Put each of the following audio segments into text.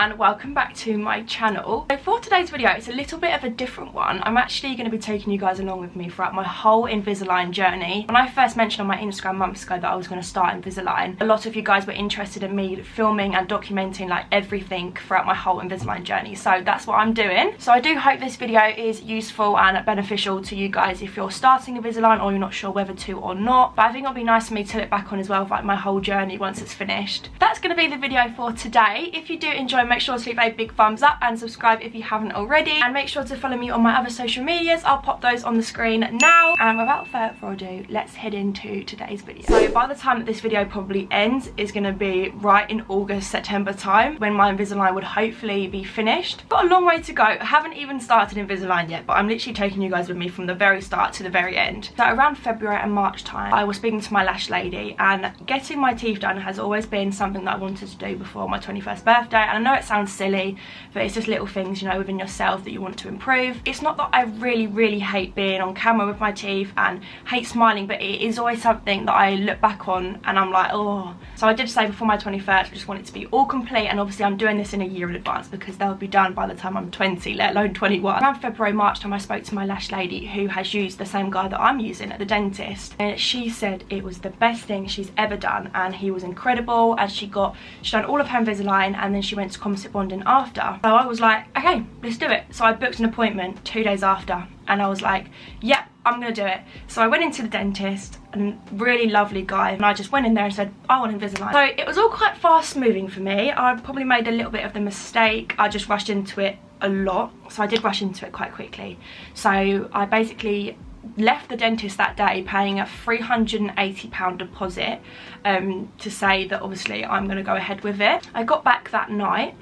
and welcome back to my channel. So for today's video, it's a little bit of a different one. I'm actually going to be taking you guys along with me throughout my whole Invisalign journey. When I first mentioned on my Instagram months ago that I was going to start Invisalign, a lot of you guys were interested in me filming and documenting like everything throughout my whole Invisalign journey. So that's what I'm doing. So I do hope this video is useful and beneficial to you guys if you're starting Invisalign or you're not sure whether to or not. But I think it'll be nice for me to look back on as well, like my whole journey once it's finished. That's going to be the video for today. If you do enjoy, make sure to leave a big thumbs up and subscribe if you haven't already, and make sure to follow me on my other social medias. I'll pop those on the screen now, and without further ado, let's head into today's video. So by the time that this video probably ends is going to be right in August, September time, when my Invisalign would hopefully be finished. Got a long way to go. I haven't even started Invisalign yet, but I'm literally taking you guys with me from the very start to the very end. So around February and March time, I was speaking to my lash lady, and getting my teeth done has always been something that I wanted to do before my 21st birthday. And I know it sounds silly, but it's just little things, you know, within yourself that you want to improve. It's not that I really hate being on camera with my teeth and hate smiling, but it is always something that I look back on and I'm like, oh. So I did say before my 21st, I just want it to be all complete, and obviously I'm doing this in a year in advance because they'll be done by the time I'm 20, let alone 21. Around February, March time, I spoke to my lash lady who has used the same guy that I'm using at the dentist, and she said it was the best thing she's ever done, and he was incredible, and she'd done all of her Invisalign, and then she went to composite bonding after. So I was like, okay, let's do it. So I booked an appointment 2 days after, and I was like, yep, I'm gonna do it. So I went into the dentist, and really lovely guy, and I just went in there and said, I want Invisalign. So it was all quite fast moving for me. I probably made a little bit of the mistake. I just rushed into it a lot. So I did rush into it quite quickly. So I basically left the dentist that day paying a £380 deposit to say that obviously I'm going to go ahead with it. I got back that night.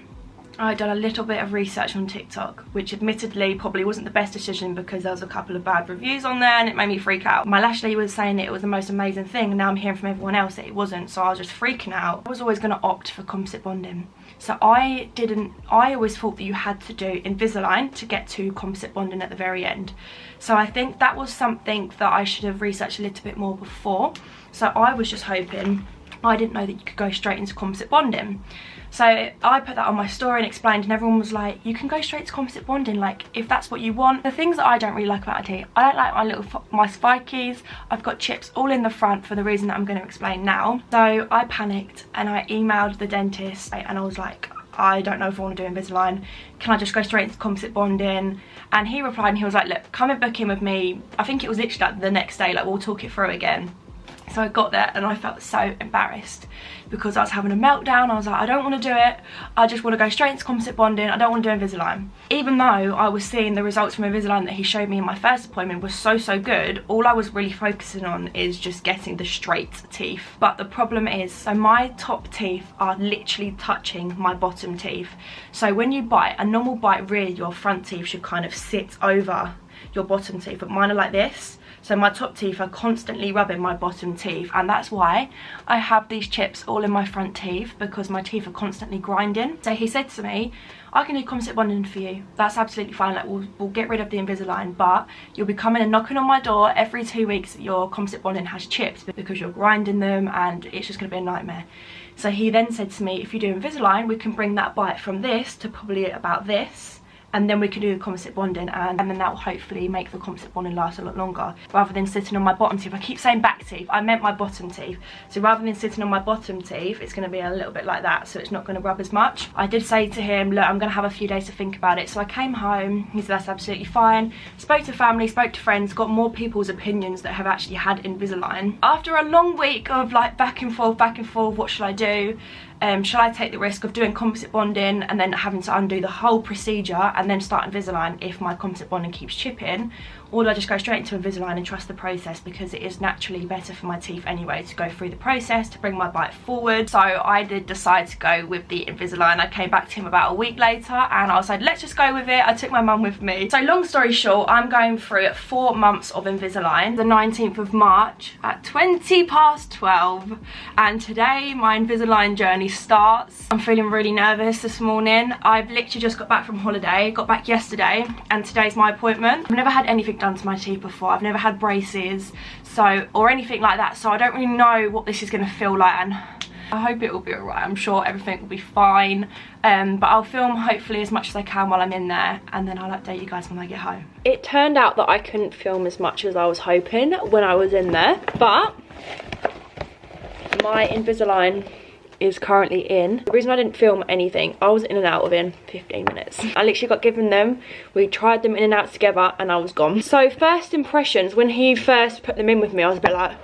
I'd done a little bit of research on TikTok, which admittedly probably wasn't the best decision because there was a couple of bad reviews on there and it made me freak out. My lash lady was saying that it was the most amazing thing, and now I'm hearing from everyone else that it wasn't, so I was just freaking out. I was always going to opt for composite bonding. So I always thought that you had to do Invisalign to get to composite bonding at the very end. So I think that was something that I should have researched a little bit more before. So I was just hoping, I didn't know that you could go straight into composite bonding. So I put that on my story and explained, and everyone was like, you can go straight to composite bonding, like if that's what you want. The things that I don't really like about my teeth, I don't like my spikies. I've got chips all in the front for the reason that I'm going to explain now. So I panicked and I emailed the dentist and I was like, I don't know if I want to do Invisalign. Can I just go straight into composite bonding? And he replied and he was like, look, come and book in with me. I think it was literally like the next day, like we'll talk it through again. So I got there and I felt so embarrassed because I was having a meltdown. I was like, I don't want to do it. I just want to go straight into composite bonding. I don't want to do Invisalign. Even though I was seeing the results from Invisalign that he showed me in my first appointment was so good, all I was really focusing on is just getting the straight teeth. But the problem is, so my top teeth are literally touching my bottom teeth. So when you bite, a normal bite really, your front teeth should kind of sit over your bottom teeth, but mine are like this. So my top teeth are constantly rubbing my bottom teeth, and that's why I have these chips all in my front teeth, because my teeth are constantly grinding. So he said to me, I can do composite bonding for you. That's absolutely fine. Like we'll get rid of the Invisalign, but you'll be coming and knocking on my door every 2 weeks. Your composite bonding has chips because you're grinding them, and it's just going to be a nightmare. So he then said to me, if you do Invisalign, we can bring that bite from this to probably about this, and then we can do the composite bonding, and then that will hopefully make the composite bonding last a lot longer, rather than sitting on my bottom teeth. I keep saying back teeth, I meant my bottom teeth. So rather than sitting on my bottom teeth, it's going to be a little bit like that, so it's not going to rub as much. I did say to him, look, I'm going to have a few days to think about it. So I came home, he said that's absolutely fine. Spoke to family, spoke to friends, got more people's opinions that have actually had Invisalign. After a long week of like back and forth, what should I do? Shall I take the risk of doing composite bonding and then having to undo the whole procedure and then start Invisalign if my composite bonding keeps chipping? Or do I just go straight into Invisalign and trust the process, because it is naturally better for my teeth anyway to go through the process to bring my bite forward? So I did decide to go with the Invisalign. I came back to him about a week later and I was like, let's just go with it. I took my mum with me. So long story short, I'm going through 4 months of Invisalign. The 19th of March at 12:20, and today my Invisalign journey starts. I'm feeling really nervous this morning. I've literally just got back from holiday, got back yesterday, and today's my appointment. I've never had anything done to my teeth before. I've never had braces or anything like that, so I don't really know what this is going to feel like, and I hope it will be alright. I'm sure everything will be fine. But I'll film hopefully as much as I can while I'm in there, and then I'll update you guys when I get home. It turned out that I couldn't film as much as I was hoping when I was in there, but my Invisalign is currently in. The reason I didn't film anything, I was in and out within 15 minutes. I literally got given them, we tried them in and out together, and I was gone. So first impressions, when he first put them in with me, I was a bit like,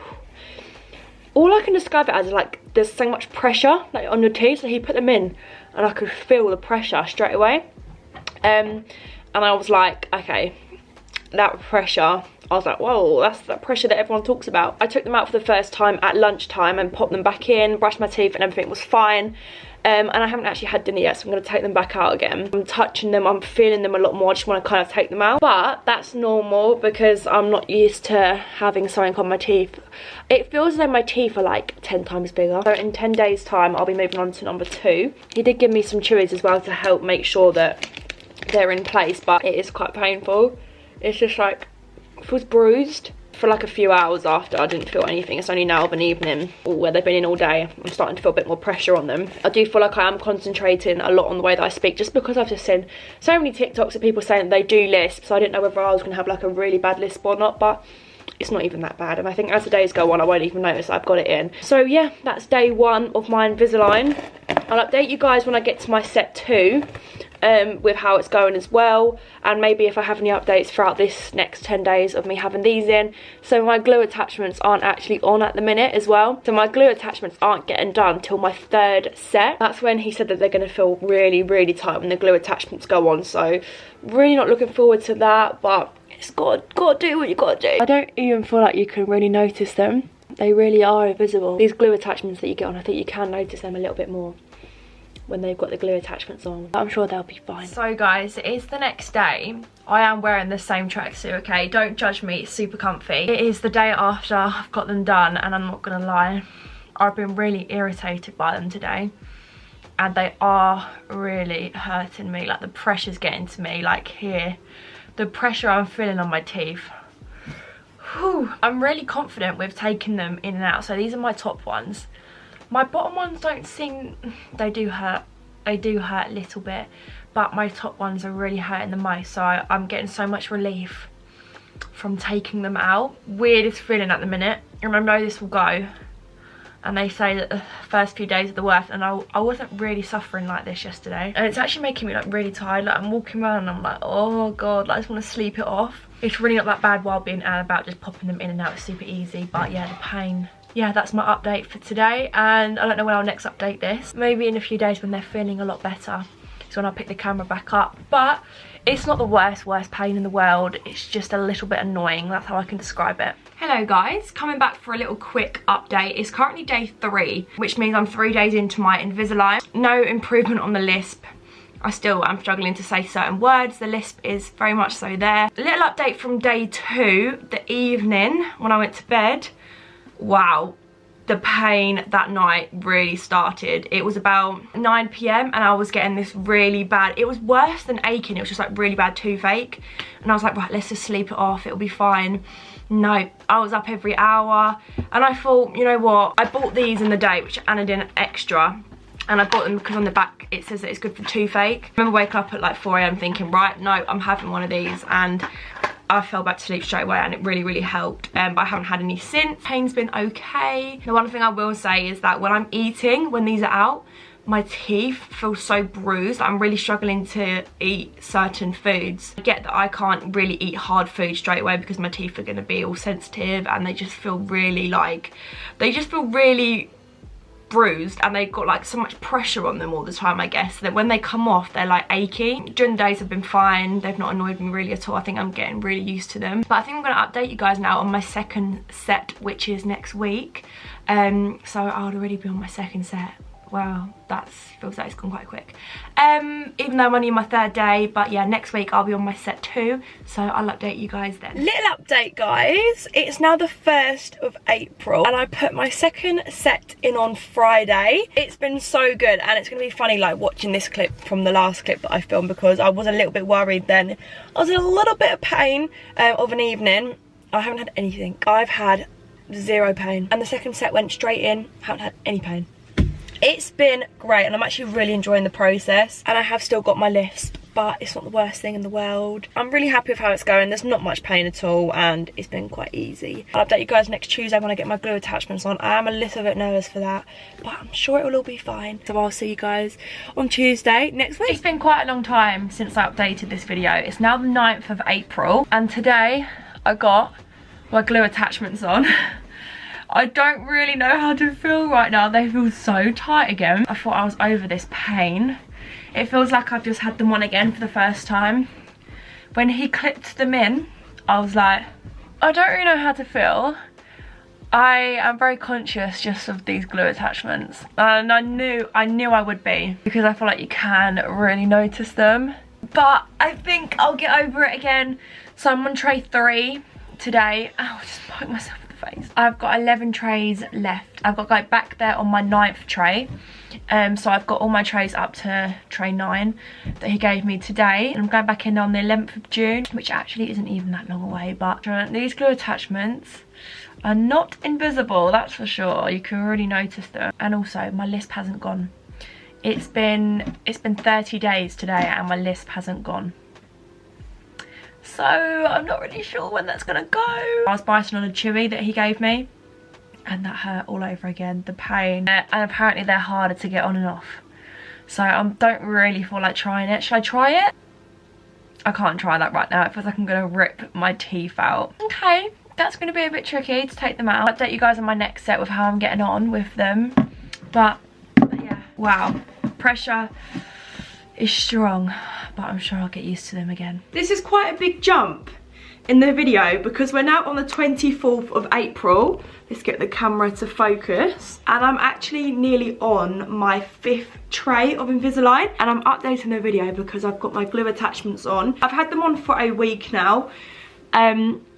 all I can describe it as is like there's so much pressure like on your teeth. So he put them in and I could feel the pressure straight away, and I was like, okay, that pressure, I was like, whoa, that's that pressure that everyone talks about. I took them out for the first time at lunchtime and popped them back in, brushed my teeth, and everything was fine. And I haven't actually had dinner yet, so I'm going to take them back out again. I'm touching them, I'm feeling them a lot more. I just want to kind of take them out. But that's normal because I'm not used to having something on my teeth. It feels as though my teeth are like 10 times bigger. So in 10 days time, I'll be moving on to number 2. He did give me some chewies as well to help make sure that they're in place, but it is quite painful. It's just like, it feels bruised. For like a few hours after, I didn't feel anything. It's only now of an evening where they've been in all day, I'm starting to feel a bit more pressure on them. I do feel like I am concentrating a lot on the way that I speak, just because I've just seen so many TikToks of people saying that they do lisp, so I didn't know whether I was going to have like a really bad lisp or not, but it's not even that bad. And I think as the days go on, I won't even notice I've got it in. So yeah, that's day 1 of my Invisalign. I'll update you guys when I get to my set 2. With how it's going as well, and maybe if I have any updates throughout this next 10 days of me having these in. So my glue attachments aren't actually on at the minute as well, so my glue attachments aren't getting done till my 3rd set. That's when he said that they're going to feel really, really tight when the glue attachments go on, so really not looking forward to that, but it's got to do what you got to do. I don't even feel like you can really notice them. They really are invisible. These glue attachments that you get on, I think you can notice them a little bit more when they've got the glue attachments on. I'm sure they'll be fine. So guys, it is the next day. I am wearing the same tracksuit, okay? Don't judge me, it's super comfy. It is the day after I've got them done, and I'm not gonna lie, I've been really irritated by them today. And they are really hurting me, like the pressure's getting to me, like here. The pressure I'm feeling on my teeth. Whew. I'm really confident with taking them in and out. So these are my top ones. My bottom ones don't seem, they do hurt a little bit, but my top ones are really hurting the most, so I'm getting so much relief from taking them out. Weirdest feeling at the minute. Remember, this will go, and they say that the first few days are the worst, and I wasn't really suffering like this yesterday, and it's actually making me like really tired. Like I'm walking around and I'm like, oh god, like, I just want to sleep it off. It's really not that bad while being out and about, just popping them in and out is super easy, but yeah, the pain. Yeah, that's my update for today, and I don't know when I'll next update this. Maybe in a few days when they're feeling a lot better. It's when I'll pick the camera back up. But it's not the worst pain in the world. It's just a little bit annoying. That's how I can describe it. Hello guys, coming back for a little quick update. It's currently day 3, which means I'm 3 days into my Invisalign. No improvement on the lisp. I still am struggling to say certain words. The lisp is very much so there. A little update from day 2, the evening when I went to bed. Wow, the pain that night really started. It was about 9 PM and I was getting this really bad, it was worse than aching, it was just like really bad toothache, and I was like, right, let's just sleep it off, it'll be fine. No, I was up every hour, and I thought, you know what, I bought these in the day, which are Anodin Extra, and I bought them because on the back it says that it's good for toothache. I remember waking up at like 4 AM thinking, right, no, I'm having one of these, and I fell back to sleep straight away, and it really, really helped. But I haven't had any since. Pain's been okay. The one thing I will say is that when I'm eating, when these are out, my teeth feel so bruised. I'm really struggling to eat certain foods. I get that I can't really eat hard food straight away because my teeth are going to be all sensitive, and they just feel really like, they just feel really bruised, and they've got like so much pressure on them all the time, I guess, that when they come off they're like achy. During the days have been fine, they've not annoyed me really at all. I think I'm getting really used to them. But I think I'm going to update you guys now on my 2nd set, which is next week. So I'll already be on my 2nd set. Wow, that feels like it's gone quite quick. Even though I'm only on my 3rd day, but yeah, next week I'll be on my set 2, so I'll update you guys then. Little update, guys. It's now the 1st of April, and I put my 2nd set in on Friday. It's been so good, and it's gonna be funny like watching this clip from the last clip that I filmed, because I was a little bit worried then. I was in a little bit of pain of an evening. I haven't had anything. I've had 0 pain, and the 2nd set went straight in. Haven't had any pain. It's been great and I'm actually really enjoying the process, and I have still got my lisp, but it's not the worst thing in the world. I'm really happy with how it's going. There's not much pain at all and it's been quite easy. I'll update you guys next Tuesday when I get my glue attachments on. I am a little bit nervous for that, but I'm sure it will all be fine. So I'll see you guys on Tuesday next week. It's been quite a long time since I updated this video. It's now the 9th of April and today I got my glue attachments on. I don't really know how to feel right now. They feel so tight again. I thought I was over this pain. It feels like I've just had them on again for the first time. When he clipped them in, I was like, I don't really know how to feel. I am very conscious just of these glue attachments. And I knew I would be, because I feel like you can really notice them. But I think I'll get over it again. So I'm on tray 3 today. Ow, I just poked myself in the face. I've got 11 trays left. I've got to go back there on my 9th tray. So I've got all my trays up to tray 9 that he gave me today, and I'm going back in on the 11th of June, which actually isn't even that long away. But these glue attachments are not invisible, that's for sure. You can really notice them. And also my lisp hasn't gone. It's been 30 days today and my lisp hasn't gone. So I'm not really sure when that's gonna go. I was biting on a chewy that he gave me, and that hurt all over again, the pain. And apparently they're harder to get on and off. So I don't really feel like trying it. Should I try it? I can't try that right now. It feels like I'm gonna rip my teeth out. Okay, that's gonna be a bit tricky to take them out. I'll update you guys on my next set with how I'm getting on with them. But yeah, wow. Pressure is strong, but I'm sure I'll get used to them again. This is quite a big jump in the video because we're now on the 24th of April. Let's get the camera to focus. And I'm actually nearly on my 5th tray of Invisalign, and I'm updating the video because I've got my glue attachments on. I've had them on for a week now.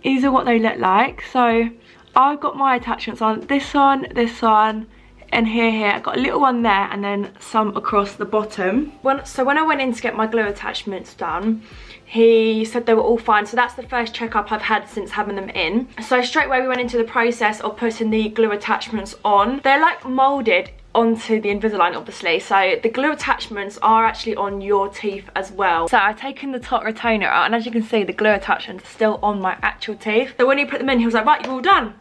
These are what they look like. So I've got my attachments on, this one, and here. I've got a little one there and then some across the bottom. So when I went in to get my glue attachments done, he said they were all fine. So that's the first checkup I've had since having them in. So straight away we went into the process of putting the glue attachments on. They're like moulded onto the Invisalign, obviously, so the glue attachments are actually on your teeth as well. So I've taken the top retainer out, and as you can see the glue attachments are still on my actual teeth. So when he put them in, he was like, right, you're all done.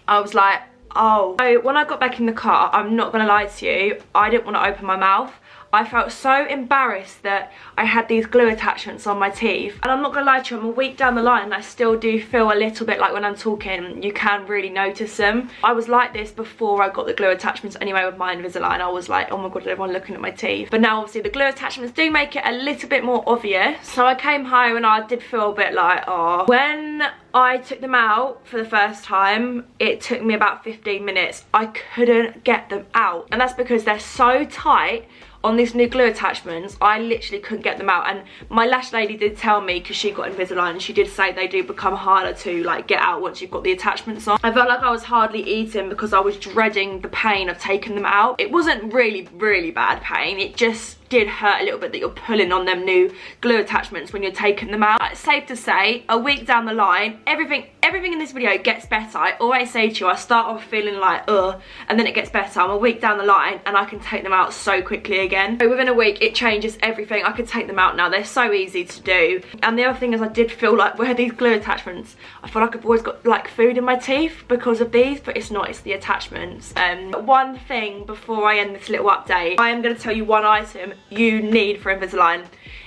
I was like, oh. So when I got back in the car, I'm not gonna lie to you, I didn't want to open my mouth. I felt so embarrassed that I had these glue attachments on my teeth. And I'm not gonna lie to you, I'm a week down the line and I still do feel a little bit like when I'm talking, you can really notice them. I was like this before I got the glue attachments anyway with my Invisalign. I was like, oh my god, everyone looking at my teeth. But now obviously the glue attachments do make it a little bit more obvious. So I came home and I did feel a bit like, oh. When I took them out for the first time, it took me about 15 minutes. I couldn't get them out. And that's because they're so tight on these new glue attachments. I literally couldn't get them out. And my lash lady did tell me, because she got Invisalign, and she did say they do become harder to like get out once you've got the attachments on. I felt like I was hardly eating because I was dreading the pain of taking them out. It wasn't really bad pain, it just did hurt a little bit that you're pulling on them new glue attachments when you're taking them out. It's safe to say, a week down the line, everything in this video gets better. I always say to you, I start off feeling like ugh, and then it gets better. I'm a week down the line and I can take them out so quickly again. So within a week it changes everything. I can take them out now, they're so easy to do. And the other thing is, I did feel like where these glue attachments, I feel like I've always got like food in my teeth because of these, but it's not, it's the attachments. One thing before I end this little update, I am going to tell you one item you need for Invisalign.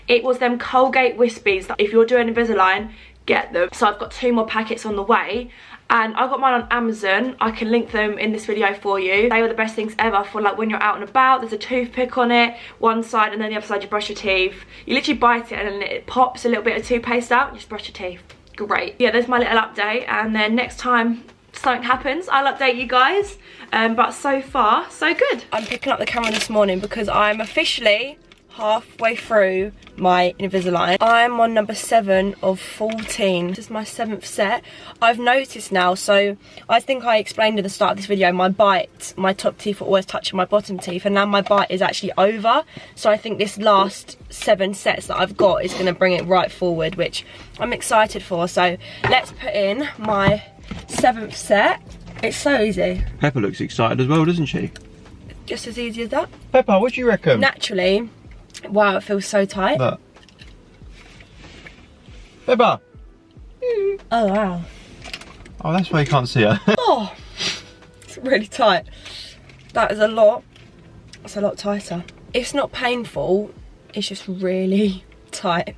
It was them Colgate Wispies that if you're doing Invisalign, get them. So I've got 2 more packets on the way, and I got mine on Amazon. I can link them in this video for you. They were the best things ever for like when you're out and about. There's a toothpick on it, one side, and then the other side you brush your teeth. You literally bite it and then it pops a little bit of toothpaste out, you just brush your teeth. Great. Yeah, there's my little update, and then next time something happens, I'll update you guys. But so far, so good. I'm picking up the camera this morning because I'm officially halfway through my Invisalign. I'm on number 7 of 14. This is my 7th set. I've noticed now, so I think I explained at the start of this video, my bite, my top teeth are always touching my bottom teeth, and now my bite is actually over. So I think this last 7 sets that I've got is going to bring it right forward, which I'm excited for. So let's put in my 7th set. It's so easy. Pepper looks excited as well, doesn't she? Just as easy as that. Pepper, what do you reckon? Naturally, wow, it feels so tight. Look. Pepper. Oh wow. Oh, that's why you can't see her. Oh, it's really tight. That is a lot. It's a lot tighter. It's not painful, it's just really tight.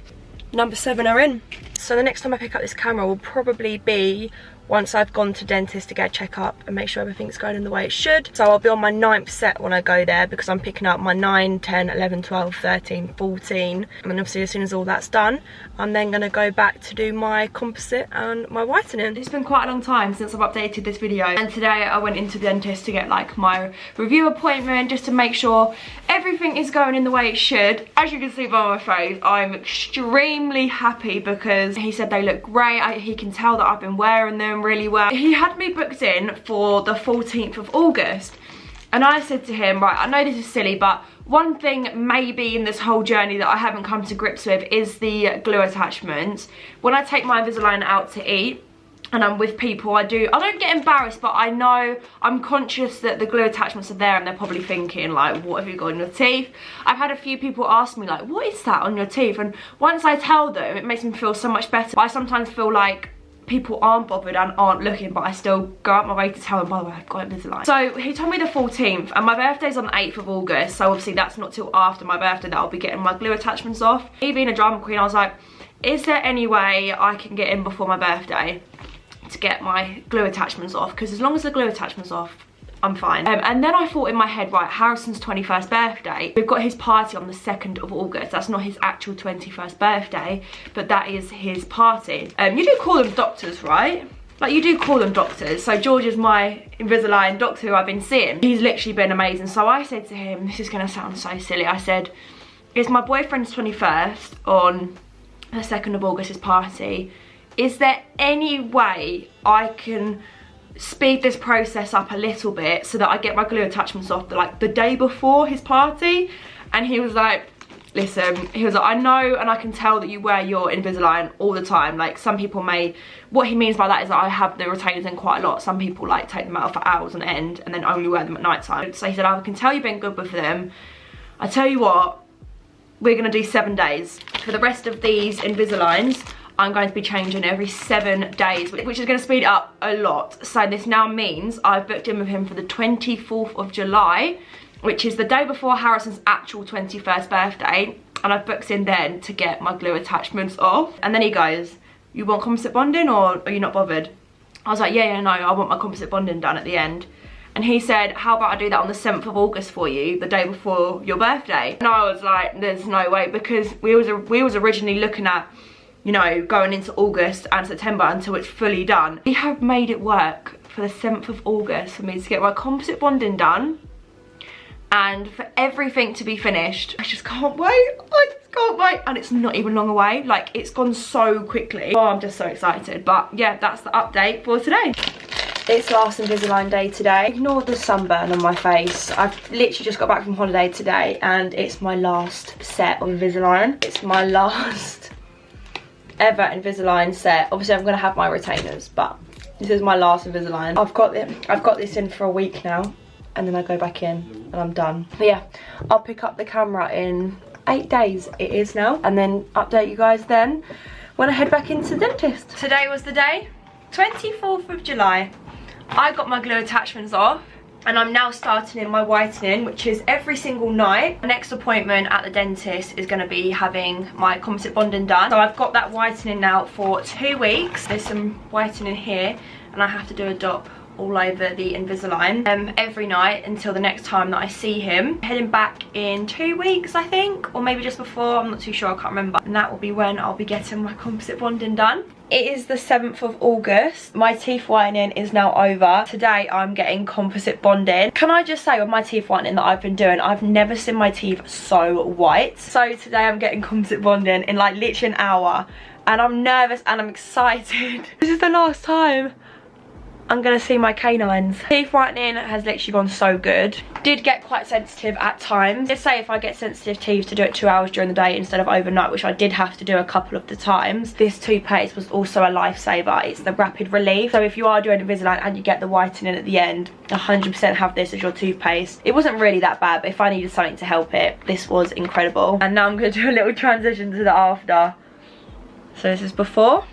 Number 7 are in. So the next time I pick up this camera will probably be once I've gone to dentist to get a checkup and make sure everything's going in the way it should. So I'll be on my 9th set when I go there because I'm picking up my 9, 10, 11, 12, 13, 14. And then obviously as soon as all that's done, I'm then gonna go back to do my composite and my whitening. It's been quite a long time since I've updated this video, and today I went into the dentist to get like my review appointment just to make sure everything is going in the way it should. As you can see by my face, I'm extremely happy because he said they look great. He can tell that I've been wearing them really well. He had me booked in for the 14th of August, and I said to him, right, I know this is silly, but one thing maybe in this whole journey that I haven't come to grips with is the glue attachments. When I take my Invisalign out to eat and I'm with people, I don't get embarrassed, but I know I'm conscious that the glue attachments are there and they're probably thinking like, what have you got on your teeth? I've had a few people ask me like, what is that on your teeth? And once I tell them, it makes me feel so much better. But I sometimes feel like people aren't bothered and aren't looking, but I still go out my way to tell them, by the way, I've got Invisalign. So he told me the 14th, and my birthday's on the 8th of August, so obviously that's not till after my birthday that I'll be getting my glue attachments off. Me being a drama queen, I was like, is there any way I can get in before my birthday to get my glue attachments off? Because as long as the glue attachment's off, I'm fine. And then I thought in my head, right, Harrison's 21st birthday, we've got his party on the 2nd of August. That's not his actual 21st birthday, but that is his party. You do call them doctors, right? Like, you do call them doctors. So George is my Invisalign doctor who I've been seeing. He's literally been amazing. So I said to him, this is gonna sound so silly, I said, it's my boyfriend's 21st on the 2nd of August, his party. Is there any way I can speed this process up a little bit so that I get my glue attachments off like the day before his party? And he was like, listen, he was like, I know and I can tell that you wear your Invisalign all the time. Like, some people may, what he means by that is that I have the retainers in quite a lot. Some people like take them out for hours on end and then only wear them at night time. So he said, I can tell you've been good with them. I tell you what, we're gonna do 7 days. For the rest of these Invisaligns, I'm going to be changing every 7 days, which is going to speed up a lot. So this now means I've booked in with him for the 24th of July, which is the day before Harrison's actual 21st birthday. And I've booked in then to get my glue attachments off. And then he goes, you want composite bonding or are you not bothered? I was like, yeah, no, I want my composite bonding done at the end. And he said, how about I do that on the 7th of August for you, the day before your birthday? And I was like, there's no way, because we was originally looking at, you know, going into August and September until it's fully done. We have made it work for the 7th of August for me to get my composite bonding done and for everything to be finished. I just can't wait. I just can't wait. And it's not even long away. Like, it's gone so quickly. Oh, I'm just so excited. But yeah, that's the update for today. It's last Invisalign day today. Ignore the sunburn on my face. I've literally just got back from holiday today and it's my last set of Invisalign. It's my last ever Invisalign set. Obviously I'm gonna have my retainers, but this is my last Invisalign. I've got this in for a week now, and then I go back in and I'm done. But yeah, I'll pick up the camera in 8 days it is now, and then update you guys then when I head back into the dentist. Today was the day, 24th of July. I got my glue attachments off and I'm now starting in my whitening, which is every single night. My next appointment at the dentist is going to be having my composite bonding done. So I've got that whitening now for 2 weeks. There's some whitening here and I have to do a dot all over the Invisalign every night until the next time that I see him. Heading back in 2 weeks, I think, or maybe just before, I'm not too sure, I can't remember. And that will be when I'll be getting my composite bonding done. It is the 7th of August. My teeth whitening is now over. Today I'm getting composite bonding. Can I just say, with my teeth whitening that I've been doing, I've never seen my teeth so white. So today I'm getting composite bonding in like literally an hour. And I'm nervous and I'm excited. This is the last time I'm gonna see my canines. Teeth whitening has literally gone so good. Did get quite sensitive at times. Did say if I get sensitive teeth to do it 2 hours during the day instead of overnight, which I did have to do a couple of the times. This toothpaste was also a lifesaver. It's the rapid relief. So if you are doing Invisalign and you get the whitening at the end, 100% have this as your toothpaste. It wasn't really that bad, but if I needed something to help it, this was incredible. And now I'm gonna do a little transition to the after. So this is before,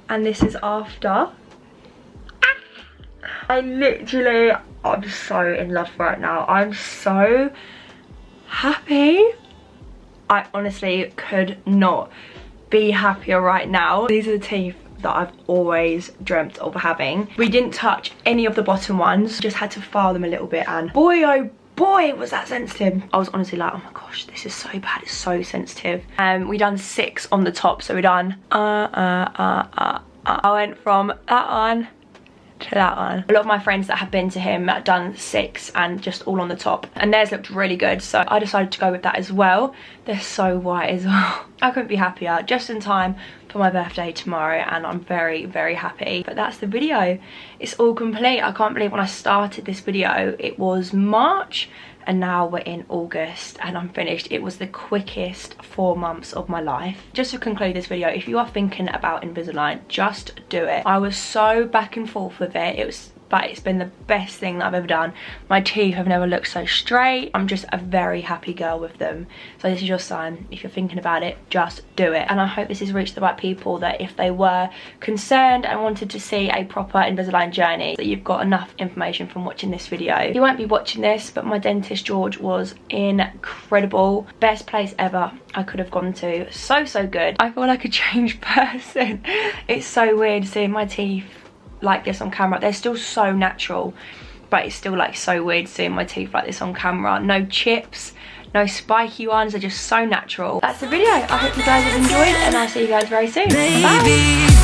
and this is after. I'm so in love right now. I'm so happy. I honestly could not be happier right now. These are the teeth that I've always dreamt of having. We didn't touch any of the bottom ones, just had to file them a little bit, and boy oh boy was that sensitive. I was honestly like, oh my gosh, this is so bad, it's so sensitive. We done 6 on the top, so we done I went from that one to that one. A lot of my friends that have been to him done 6 and just all on the top, and theirs looked really good, so I decided to go with that as well. They're so white as well. I couldn't be happier. Just in time for my birthday tomorrow, and I'm very, very happy. But that's the video. It's all complete. I can't believe when I started this video it was March, and now we're in August and I'm finished. It was the quickest 4 months of my life. Just to conclude this video, if you are thinking about Invisalign, just do it. I was so back and forth with it. But it's been the best thing that I've ever done. My teeth have never looked so straight. I'm just a very happy girl with them. So this is your sign. If you're thinking about it, just do it. And I hope this has reached the right people, that if they were concerned and wanted to see a proper Invisalign journey, that you've got enough information from watching this video. You won't be watching this, but my dentist George was incredible. Best place ever I could have gone to. So good. I feel like a changed person. It's so weird seeing my teeth like this on camera. They're still so natural, but it's still like so weird seeing my teeth like this on camera. No chips, no spiky ones, they're just so natural. That's the video. I hope you guys have enjoyed, and I'll see you guys very soon. Bye.